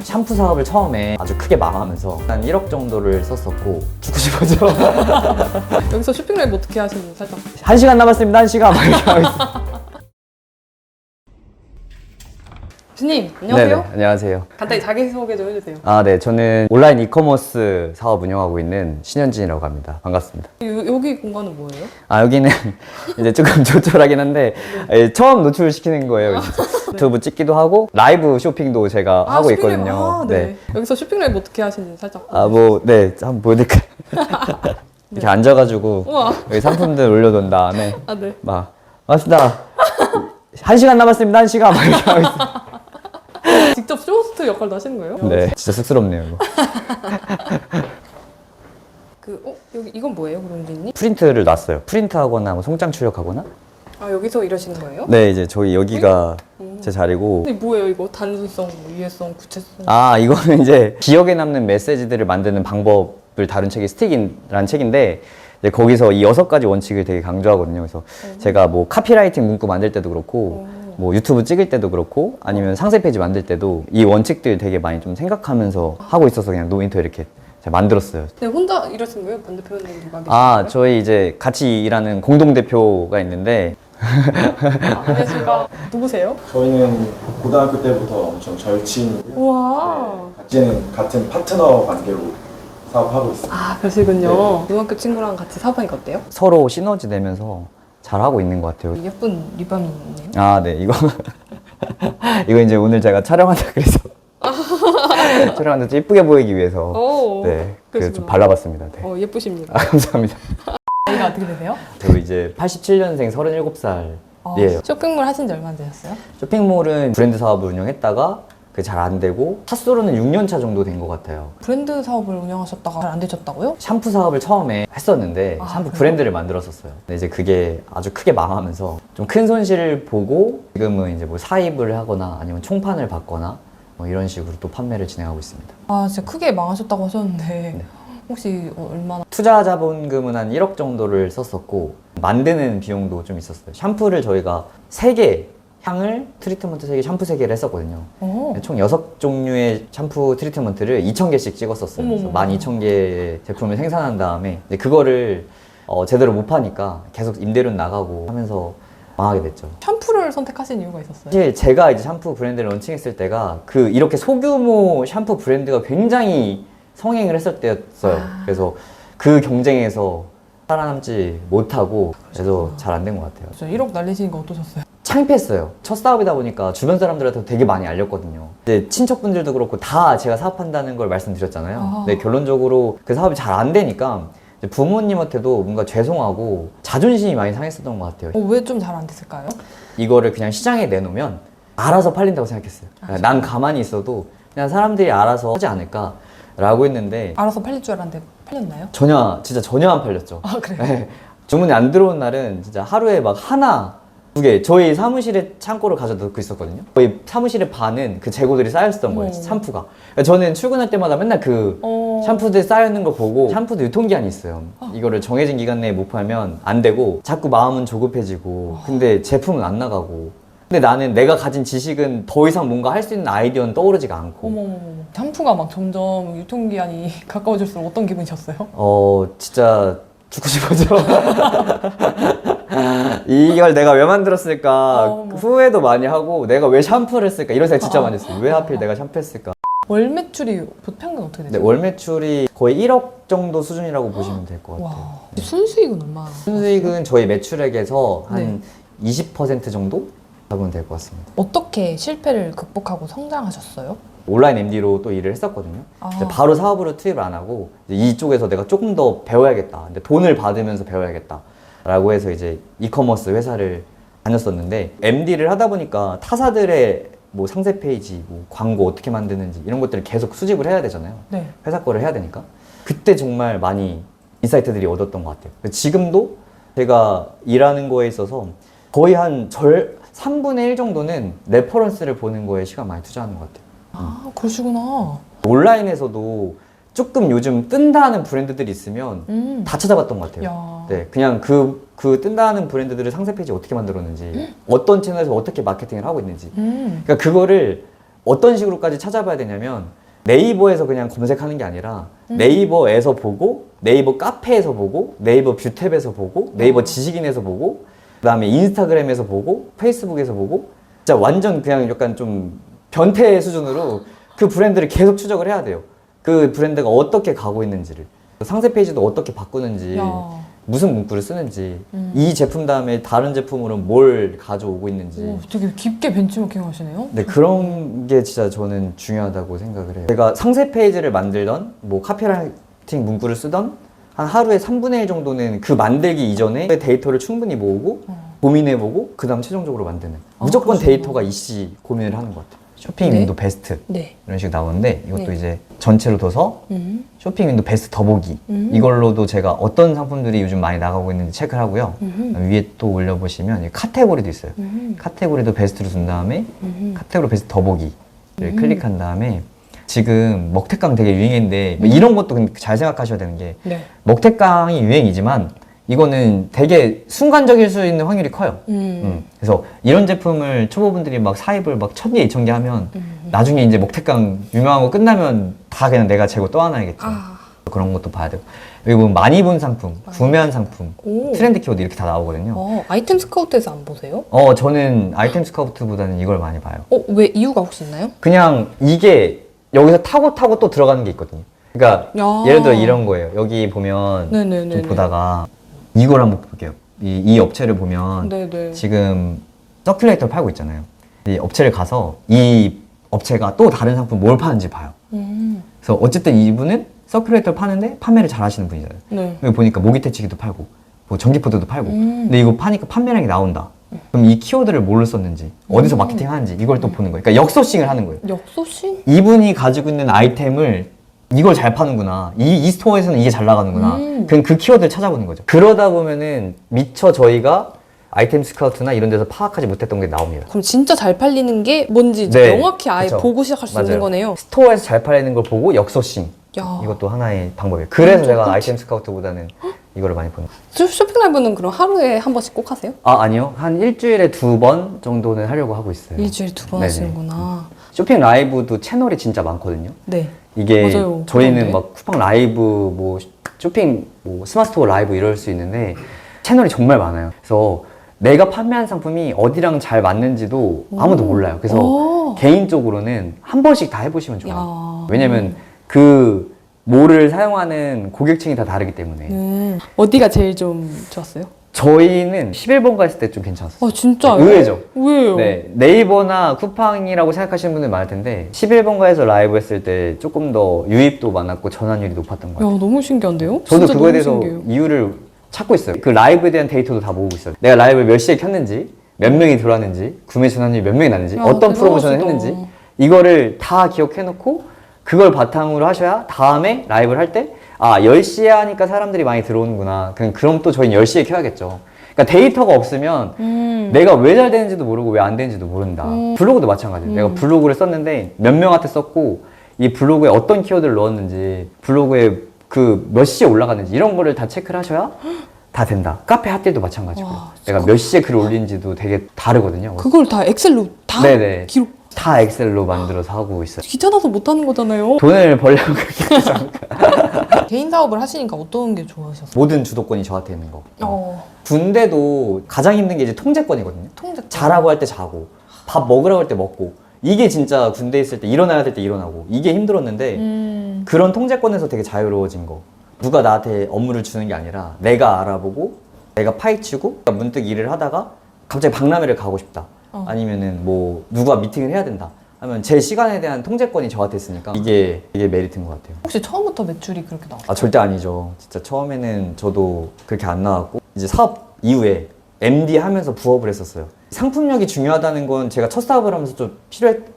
샴푸 사업을 처음에 아주 크게 망하면서 한 1억 정도를 썼었고 죽고 싶어져. 여기서 쇼핑 라이브 어떻게 하시는지 살짝. 1시간 남았습니다. 1시간 막 이렇게 하고 있어요. 교수님 안녕하세요. 네네, 안녕하세요. 간단히 자기소개 좀 해주세요. 아, 네. 저는 온라인 이커머스 사업 운영하고 있는 신현진이라고 합니다. 반갑습니다. 여기 공간은 뭐예요? 아, 여기는 이제 조금 조촐하긴 한데 처음 노출시키는 거예요. 유튜브 찍기도 하고 라이브 쇼핑도 제가 하고 쇼핑 라이브. 있거든요. 네. 여기서 쇼핑 라이브 어떻게 하시는지 살짝. 아, 뭐, 네. 한번 보여드릴까요? 이렇게 앉아가지고 우와. 여기 상품들 올려놓은 다음에 아 네. 막 맞습니다. 1시간 남았습니다. 1시간 막 이렇게 하고 있어요. 직접 쇼호스트 역할도 하시는 거예요? 네, 진짜 쑥스럽네요. 이거. 여기 이건 뭐예요, 그런지님? 프린트를 놨어요. 프린트하거나 뭐 송장 출력하거나. 아 여기서 일하시는 거예요? 네, 이제 저희 여기가 제 자리고. 근데 뭐예요, 이거 단순성, 뭐 유해성, 구체성? 아, 이거는 이제 기억에 남는 메시지들을 만드는 방법을 다룬 책이 스틱이라는 책인데 이제 거기서 이 6가지 원칙을 되게 강조하거든요. 그래서 제가 뭐 카피라이팅 문구 만들 때도 그렇고 뭐 유튜브 찍을 때도 그렇고 아니면 상세 페이지 만들 때도 이 원칙들 되게 많이 좀 생각하면서 하고 있어서 그냥 노인터 이렇게 제가 만들었어요. 네, 혼자 일하시는 거예요? 반대표님 누가 계시는 아, 거예요? 저희 이제 같이 일하는 공동대표가 있는데 안녕하십니까. 누구세요? 저희는 고등학교 때부터 엄청 절친이고요. 우와. 같은 파트너 관계로 사업하고 있습니다. 아, 그러시군요. 고등학교 친구랑 같이 사업하니까 어때요? 서로 시너지 내면서 잘하고 있는 것 같아요. 예쁜 립밤이 있네요. 아, 네, 이거 이거 이제 오늘 제가 촬영한다 그래서 촬영한다 좀 예쁘게 보이기 위해서 오, 네, 그래서 좀 그러시구나. 발라봤습니다. 네. 예쁘십니다. 아, 감사합니다. 나이가 어떻게 되세요? 저 이제 87년생 37살이에요. 쇼핑몰 하신 지 얼마나 되셨어요? 쇼핑몰은 브랜드 사업을 운영했다가 그게 잘 안 되고 핫소로는 6년 차 정도 된 것 같아요. 브랜드 사업을 운영하셨다가 잘 안 되셨다고요? 샴푸 사업을 처음에 했었는데 샴푸 그래요? 브랜드를 만들었었어요. 근데 이제 그게 아주 크게 망하면서 좀 큰 손실을 보고 지금은 이제 뭐 사입을 하거나 아니면 총판을 받거나 뭐 이런 식으로 또 판매를 진행하고 있습니다. 아, 진짜 크게 망하셨다고 하셨는데 혹시 얼마나? 투자 자본금은 한 1억 정도를 썼었고 만드는 비용도 좀 있었어요. 샴푸를 저희가 3개 향을 트리트먼트 3개, 샴푸 3개를 했었거든요. 총 6종류의 샴푸 트리트먼트를 2,000개씩 찍었었어요. 그래서 12,000개의 제품을 생산한 다음에 이제 그거를 제대로 못 파니까 계속 임대료 나가고 하면서 망하게 됐죠. 샴푸를 선택하신 이유가 있었어요? 사실 제가 이제 샴푸 브랜드를 런칭했을 때가 이렇게 소규모 샴푸 브랜드가 굉장히 성행을 했을 때였어요. 그래서 그 경쟁에서 살아남지 못하고 그래서 잘 안 된 것 같아요. 진짜 1억 날리시니까 어떠셨어요? 창피했어요. 첫 사업이다 보니까 주변 사람들한테 되게 많이 알렸거든요. 이제 친척분들도 그렇고 다 제가 사업한다는 걸 말씀드렸잖아요. 근데 결론적으로 그 사업이 잘 안 되니까 이제 부모님한테도 뭔가 죄송하고 자존심이 많이 상했었던 것 같아요. 왜 좀 잘 안 됐을까요? 이거를 그냥 시장에 내놓으면 알아서 팔린다고 생각했어요. 난 가만히 있어도 그냥 사람들이 알아서 하지 않을까라고 했는데 알아서 팔릴 줄 알았는데 팔렸나요? 진짜 전혀 안 팔렸죠. 아, 그래요? 네. 주문이 안 들어온 날은 진짜 하루에 막 하나, 2개. 저희 사무실에 창고를 가져다 놓고 있었거든요. 거의 사무실의 반은 그 재고들이 쌓였었던 거예요, 샴푸가. 그러니까 저는 출근할 때마다 맨날 그 샴푸들 쌓여있는 거 보고 샴푸도 유통기한이 있어요. 이거를 정해진 기간 내에 못 팔면 안 되고 자꾸 마음은 조급해지고 근데 제품은 안 나가고 근데 나는 내가 가진 지식은 더 이상 뭔가 할 수 있는 아이디어는 떠오르지가 않고 어머머머. 샴푸가 막 점점 유통기한이 가까워질수록 어떤 기분이셨어요? 진짜 죽고 싶어져. 이걸 내가 왜 만들었을까 후회도 많이 하고 내가 왜 샴푸를 했을까 이런 생각 진짜 많이 했어요. 왜 하필 내가 샴푸 했을까. 월 매출이 평균 어떻게 되죠? 네, 월 매출이 거의 1억 정도 수준이라고 보시면 될 것 같아요. 와, 순수익은 얼마나? 순수익은 저희 매출액에서 한 20% 정도 잡으면 될 것 같습니다. 어떻게 실패를 극복하고 성장하셨어요? 온라인 MD로 또 일을 했었거든요. 이제 바로 사업으로 투입을 안 하고 이제 이쪽에서 내가 조금 더 배워야겠다. 근데 돈을 받으면서 배워야겠다. 라고 해서 이제 이커머스 회사를 다녔었는데 MD를 하다 보니까 타사들의 뭐 상세 페이지, 뭐 광고 어떻게 만드는지 이런 것들을 계속 수집을 해야 되잖아요. 네. 회사 거를 해야 되니까. 그때 정말 많이 인사이트들이 얻었던 것 같아요. 지금도 제가 일하는 거에 있어서 거의 한 3분의 1 정도는 레퍼런스를 보는 거에 시간 많이 투자하는 것 같아요. 아, 그러시구나. 온라인에서도 조금 요즘 뜬다는 브랜드들이 있으면 다 찾아봤던 것 같아요. 야. 네, 그냥 그 뜬다는 브랜드들을 상세 페이지 어떻게 만들었는지, 어떤 채널에서 어떻게 마케팅을 하고 있는지. 그러니까 그거를 어떤 식으로까지 찾아봐야 되냐면 네이버에서 그냥 검색하는 게 아니라 네이버에서 보고 네이버 카페에서 보고 네이버 뷰탭에서 보고 네이버 지식인에서 보고 그다음에 인스타그램에서 보고 페이스북에서 보고 진짜 완전 그냥 약간 좀 변태 수준으로 그 브랜드를 계속 추적을 해야 돼요. 그 브랜드가 어떻게 가고 있는지를 상세 페이지도 어떻게 바꾸는지 야. 무슨 문구를 쓰는지 이 제품 다음에 다른 제품으로 뭘 가져오고 있는지 오, 되게 깊게 벤치마킹 하시네요. 네, 그런 게 진짜 저는 중요하다고 생각을 해요. 제가 상세 페이지를 만들던 뭐 카피라이팅 문구를 쓰던 한 하루에 3분의 1 정도는 그 만들기 이전에 데이터를 충분히 모으고 고민해보고 그 다음 최종적으로 만드는 무조건 그러시구나. 데이터가 이씨 고민을 하는 것 같아요. 쇼핑 네. 윈도 베스트 네. 이런 식으로 나오는데 이것도 네. 이제 전체로 둬서 쇼핑 윈도 베스트 더보기 이걸로도 제가 어떤 상품들이 요즘 많이 나가고 있는지 체크를 하고요. 위에 또 올려보시면 이 카테고리도 있어요. 카테고리도 베스트로 둔 다음에 카테고리 베스트 더보기를 클릭한 다음에 지금 먹태깡 되게 유행인데 이런 것도 근데 잘 생각하셔야 되는 게 네. 먹태깡이 유행이지만 이거는 되게 순간적일 수 있는 확률이 커요. 그래서 이런 제품을 초보분들이 막 사입을 막 1000개, 2000개 하면 나중에 이제 먹태깡 유명한 거 끝나면 다 그냥 내가 재고 떠안아야겠죠. 그런 것도 봐야 되고. 그리고 많이 본 상품, 구매한 상품, 오. 트렌드 키워드 이렇게 다 나오거든요. 아이템 스카우트에서 안 보세요? 저는 아이템 스카우트보다는 이걸 많이 봐요. 왜 이유가 혹시 있나요? 그냥 이게 여기서 타고 또 들어가는 게 있거든요. 그러니까 야. 예를 들어 이런 거예요. 여기 보면 네네네네. 좀 보다가 이걸 한번 볼게요. 이 업체를 보면 네네. 지금 서큘레이터를 팔고 있잖아요. 이 업체를 가서 이 업체가 또 다른 상품 뭘 파는지 봐요. 그래서 어쨌든 이분은 서큘레이터를 파는데 판매를 잘 하시는 분이잖아요. 네. 여기 보니까 모기퇴치기도 팔고 뭐 전기포도도 팔고 근데 이거 파니까 판매량이 나온다. 그럼 이 키워드를 뭘로 썼는지 어디서 마케팅 하는지 이걸 또 보는 거예요. 그러니까 역소싱을 하는 거예요. 역소싱? 이분이 가지고 있는 아이템을 이걸 잘 파는구나. 이 스토어에서는 이게 잘 나가는구나. 그럼 그 키워드를 찾아보는 거죠. 그러다 보면은 미처 저희가 아이템 스카우트나 이런 데서 파악하지 못했던 게 나옵니다. 그럼 진짜 잘 팔리는 게 뭔지 네, 명확히 아예 그쵸. 보고 시작할 수 맞아요. 있는 거네요. 스토어에서 잘 팔리는 걸 보고 역소싱. 야. 이것도 하나의 방법이에요. 그래서 제가 깜짝- 아이템 스카우트보다는 이거를 많이 보는 거예요. 쇼핑 라이브는 그럼 하루에 한 번씩 꼭 하세요? 아니요. 한 일주일에 2번 정도는 하려고 하고 있어요. 일주일에 2번 네네. 하시는구나. 쇼핑 라이브도 채널이 진짜 많거든요. 네. 이게 맞아요. 저희는 그런데? 막 쿠팡 라이브, 뭐 쇼핑, 뭐 스마트스토어 라이브 이럴 수 있는데 채널이 정말 많아요. 그래서 내가 판매한 상품이 어디랑 잘 맞는지도 아무도 몰라요. 그래서 오. 개인적으로는 한 번씩 다 해보시면 좋아요. 야. 왜냐면 그 뭐를 사용하는 고객층이 다 다르기 때문에 어디가 제일 좀 좋았어요? 저희는 11번 갔을 때 좀 괜찮았어요. 아 진짜요? 의외죠. 왜요? 네, 네이버나 쿠팡이라고 생각하시는 분들 많을 텐데 11번가에서 라이브 했을 때 조금 더 유입도 많았고 전환율이 높았던 것 야 같아요. 너무 신기한데요? 저도 진짜 그거에 너무 대해서 신기해요. 이유를 찾고 있어요. 그 라이브에 대한 데이터도 다 모으고 있어요. 내가 라이브를 몇 시에 켰는지, 몇 명이 들어왔는지, 구매 전환율이 몇 명이 났는지, 야, 어떤 프로모션을 대단하시다. 했는지 이거를 다 기억해놓고 그걸 바탕으로 하셔야 다음에 라이브를 할 때 10시에 하니까 사람들이 많이 들어오는구나. 그럼 또 저희는 10시에 켜야겠죠. 그러니까 데이터가 없으면 내가 왜 잘 되는지도 모르고 왜 안 되는지도 모른다. 블로그도 마찬가지예요. 내가 블로그를 썼는데 몇 명한테 썼고 이 블로그에 어떤 키워드를 넣었는지 블로그에 그 몇 시에 올라갔는지 이런 거를 다 체크를 하셔야 다 된다. 카페 핫딜도 마찬가지고요. 와, 내가 몇 시에 글을 올린지도 되게 다르거든요. 그걸 다 엑셀로 다 네네. 기록 다 엑셀로 만들어서 하고 있어요. 귀찮아서 못 하는 거잖아요. 돈을 벌려고 그렇게 하지 않을까. 개인 사업을 하시니까 어떤 게 좋아하셨어요? 모든 주도권이 저한테 있는 거. 어. 군대도 가장 힘든 게 이제 통제권이거든요. 통제. 자라고 할 때 자고 밥 먹으라고 할 때 먹고 이게 진짜 군대에 있을 때 일어나야 될 때 일어나고 이게 힘들었는데 그런 통제권에서 되게 자유로워진 거. 누가 나한테 업무를 주는 게 아니라 내가 알아보고 내가 파헤치고 문득 일을 하다가 갑자기 박람회를 가고 싶다. 아니면은 뭐 누가 미팅을 해야 된다. 하면 제 시간에 대한 통제권이 저한테 있으니까 이게 메리트인 것 같아요. 혹시 처음부터 매출이 그렇게 나왔어요? 절대 아니죠. 진짜 처음에는 저도 그렇게 안 나왔고 이제 사업 이후에 MD 하면서 부업을 했었어요. 상품력이 중요하다는 건 제가 첫 사업을 하면서 좀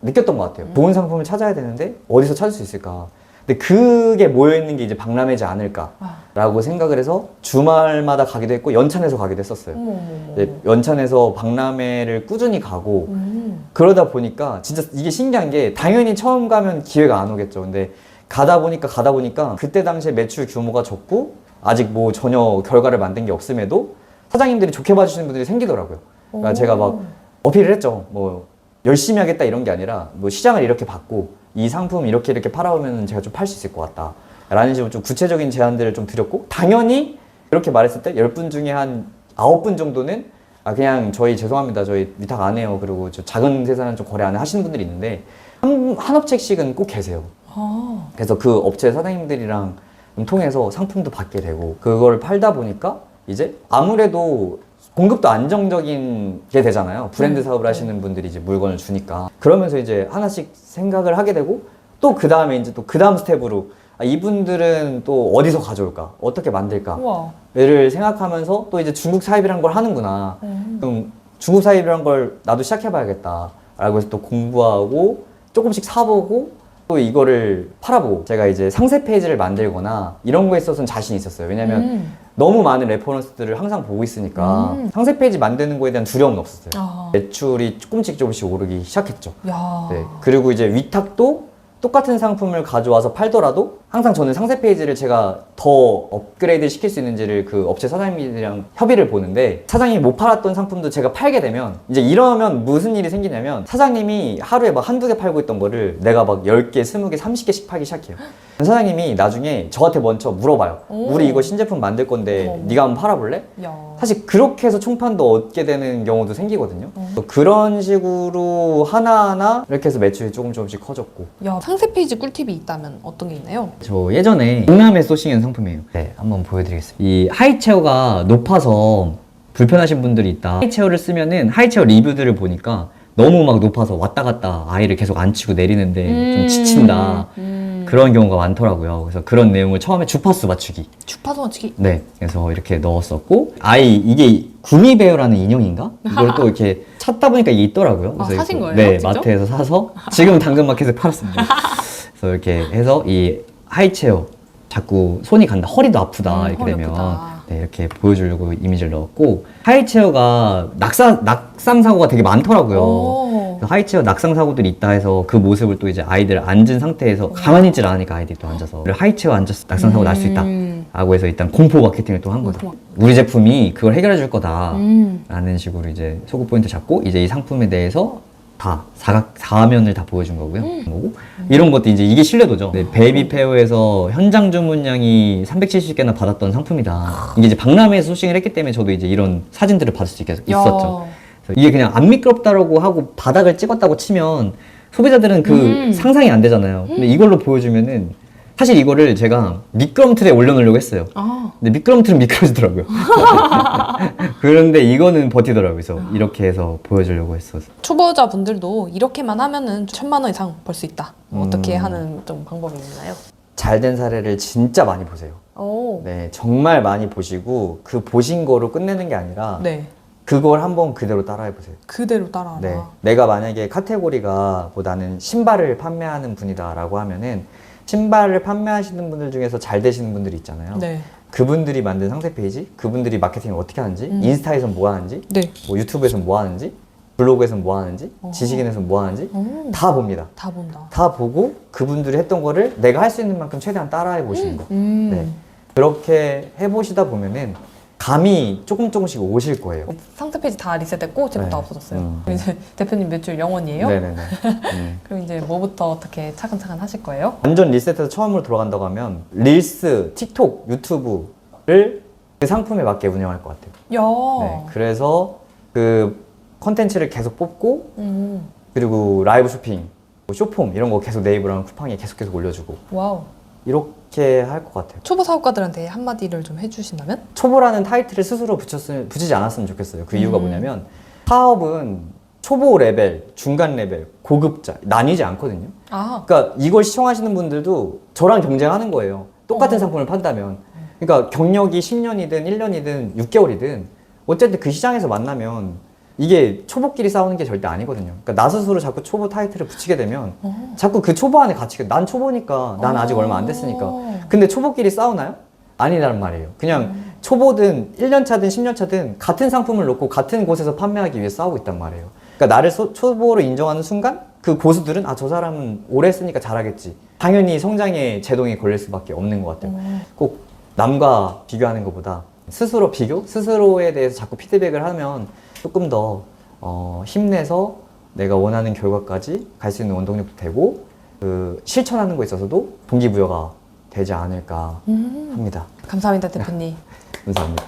느꼈던 것 같아요. 좋은 상품을 찾아야 되는데 어디서 찾을 수 있을까? 근데 그게 모여있는 게 이제 박람회지 않을까라고 생각을 해서 주말마다 가기도 했고 연찬에서 가기도 했었어요. 이제 연찬에서 박람회를 꾸준히 가고 그러다 보니까 진짜 이게 신기한 게 당연히 처음 가면 기회가 안 오겠죠. 근데 가다 보니까 그때 당시에 매출 규모가 적고 아직 뭐 전혀 결과를 만든 게 없음에도 사장님들이 좋게 봐주시는 분들이 생기더라고요. 그러니까 제가 막 어필을 했죠. 뭐 열심히 하겠다 이런 게 아니라 뭐 시장을 이렇게 받고 이 상품 이렇게 팔아오면 제가 좀 팔 수 있을 것 같다 라는 식으로 좀 구체적인 제안들을 좀 드렸고, 당연히 이렇게 말했을 때 10분 중에 한 9분 정도는 그냥 저희 죄송합니다, 저희 위탁 안 해요, 그리고 저 작은 회사는 좀 거래 안 하시는 분들이 있는데 한 업체씩은 꼭 계세요. 그래서 그 업체 사장님들이랑 좀 통해서 상품도 받게 되고, 그걸 팔다 보니까 이제 아무래도 공급도 안정적인 게 되잖아요. 브랜드 사업을 하시는 분들이 이제 물건을 주니까. 그러면서 이제 하나씩 생각을 하게 되고, 또 그 다음에 이제 또 그 다음 스텝으로 이분들은 또 어디서 가져올까? 어떻게 만들까? 우와. 를 생각하면서 또 이제 중국 사입이란 걸 하는구나. 그럼 중국 사입이란 걸 나도 시작해봐야겠다. 라고 해서 또 공부하고 조금씩 사보고 또 이거를 팔아보고, 제가 이제 상세 페이지를 만들거나 이런 거에 있어서는 자신이 있었어요. 왜냐면 너무 많은 레퍼런스들을 항상 보고 있으니까 상세 페이지 만드는 거에 대한 두려움은 없었어요. 매출이 조금씩 오르기 시작했죠. 야. 네. 그리고 이제 위탁도 똑같은 상품을 가져와서 팔더라도 항상 저는 상세 페이지를 제가 더 업그레이드 시킬 수 있는지를 그 업체 사장님이랑 협의를 보는데, 사장님이 못 팔았던 상품도 제가 팔게 되면 이제 이러면 무슨 일이 생기냐면, 사장님이 하루에 막 한두 개 팔고 있던 거를 내가 막 10개, 20개, 30개씩 팔기 시작해요. 사장님이 나중에 저한테 먼저 물어봐요. 우리 이거 신제품 만들 건데 네가 한번 팔아볼래? 야. 사실 그렇게 해서 총판도 얻게 되는 경우도 생기거든요. 또 그런 식으로 하나하나 이렇게 해서 매출이 조금씩 커졌고. 야, 상세 페이지 꿀팁이 있다면 어떤 게 있나요? 저 예전에 강남에 소싱한 상품이에요. 네, 한번 보여드리겠습니다. 이 하이체어가 높아서 불편하신 분들이 있다. 하이체어를 쓰면은 하이체어 리뷰들을 보니까 너무 막 높아서 왔다 갔다 아이를 계속 앉히고 내리는데 좀 지친다. 그런 경우가 많더라고요. 그래서 그런 내용을 처음에 주파수 맞추기. 주파수 맞추기. 네, 그래서 이렇게 넣었었고, 이게 구미베어라는 인형인가? 이걸 또 이렇게 찾다 보니까 이게 있더라고요. 그래서 사신 이거, 거예요? 네, 직접? 마트에서 사서 지금 당근마켓에 팔았습니다. 그래서 이렇게 해서 이 하이체어 자꾸 손이 간다, 허리도 아프다 이렇게 허리 되면 아프다. 네, 이렇게 보여주려고 이미지를 넣었고, 하이체어가 낙상 사고가 되게 많더라고요. 하이체어 낙상 사고들이 있다 해서 그 모습을 또 이제 아이들 앉은 상태에서 가만히 있질 않으니까 아이들이 또 앉아서 하이체어 앉아서 낙상 사고 날 수 있다 라고 해서 일단 공포 마케팅을 또 한 거죠. 우리 제품이 그걸 해결해 줄 거다 라는 식으로 이제 소구 포인트 잡고, 이제 이 상품에 대해서 다 사면을 다 보여준 거고요. 이런 것도 이제 이게 신뢰도죠. 네, 베이비 페어에서 현장 주문량이 370개나 받았던 상품이다. 이게 이제 박람회에서 소싱을 했기 때문에 저도 이제 이런 사진들을 받을 수 있었죠. 그래서 이게 그냥 안 미끄럽다라고 하고 바닥을 찍었다고 치면 소비자들은 그 상상이 안 되잖아요. 근데 이걸로 보여주면은, 사실 이거를 제가 미끄럼틀에 올려놓으려고 했어요. 근데 미끄럼틀은 미끄러지더라고요. 그런데 이거는 버티더라고요. 그래서 이렇게 해서 보여주려고 했어서. 초보자분들도 이렇게만 하면은 1,000만 원 이상 벌 수 있다. 어떻게 하는 좀 방법이 있나요? 잘된 사례를 진짜 많이 보세요. 네, 정말 많이 보시고 그 보신 거로 끝내는 게 아니라 네. 그걸 한번 그대로 따라해 보세요. 그대로 따라하라. 네, 내가 만약에 카테고리가 뭐 나는 신발을 판매하는 분이다라고 하면은, 신발을 판매하시는 분들 중에서 잘 되시는 분들이 있잖아요. 네. 그분들이 만든 상세 페이지, 그분들이 마케팅을 어떻게 하는지, 인스타에선 뭐 하는지, 네. 뭐 유튜브에선 뭐 하는지, 블로그에선 뭐 하는지, 지식인에선 뭐 하는지 다 봅니다. 다 본다. 다 보고 그분들이 했던 거를 내가 할 수 있는 만큼 최대한 따라해 보시는 거. 네. 그렇게 해보시다 보면은 감이 조금씩 오실 거예요. 상세 페이지 다 리셋됐고 제품 다 네. 없어졌어요. 그럼 이제 대표님 매출 0원이에요? 네네네. 그럼 이제 뭐부터 어떻게 차근차근 하실 거예요? 완전 리셋해서 처음으로 돌아간다고 하면 릴스, 틱톡, 유튜브를 그 상품에 맞게 운영할 것 같아요. 야. 네. 그래서 그 컨텐츠를 계속 뽑고, 그리고 라이브 쇼핑, 뭐 쇼폼 이런 거 계속 네이버랑 쿠팡에 계속 올려주고, 와우. 이렇게 할 것 같아요. 초보 사업가들한테 한마디를 좀 해주신다면? 초보라는 타이틀을 스스로 붙이지 않았으면 좋겠어요. 그 이유가 뭐냐면, 사업은 초보 레벨, 중간 레벨, 고급자 나뉘지 않거든요. 그러니까 이걸 시청하시는 분들도 저랑 경쟁하는 거예요. 똑같은 상품을 판다면. 그러니까 경력이 10년이든 1년이든 6개월이든 어쨌든 그 시장에서 만나면 이게 초보끼리 싸우는 게 절대 아니거든요. 그러니까 나 스스로 자꾸 초보 타이틀을 붙이게 되면 자꾸 그 초보 안에 갇히게, 난 초보니까, 난 아직 얼마 안 됐으니까. 근데 초보끼리 싸우나요? 아니란 말이에요. 그냥 초보든 1년 차든 10년 차든 같은 상품을 놓고 같은 곳에서 판매하기 위해 싸우고 있단 말이에요. 그러니까 나를 초보로 인정하는 순간 그 고수들은 저 사람은 오래 했으니까 잘하겠지. 당연히 성장의 제동이 걸릴 수밖에 없는 것 같아요. 꼭 남과 비교하는 것보다 스스로에 대해서 자꾸 피드백을 하면 조금 더 힘내서 내가 원하는 결과까지 갈 수 있는 원동력도 되고 그 실천하는 거에 있어서도 동기부여가 되지 않을까 합니다. 감사합니다, 대표님. 감사합니다.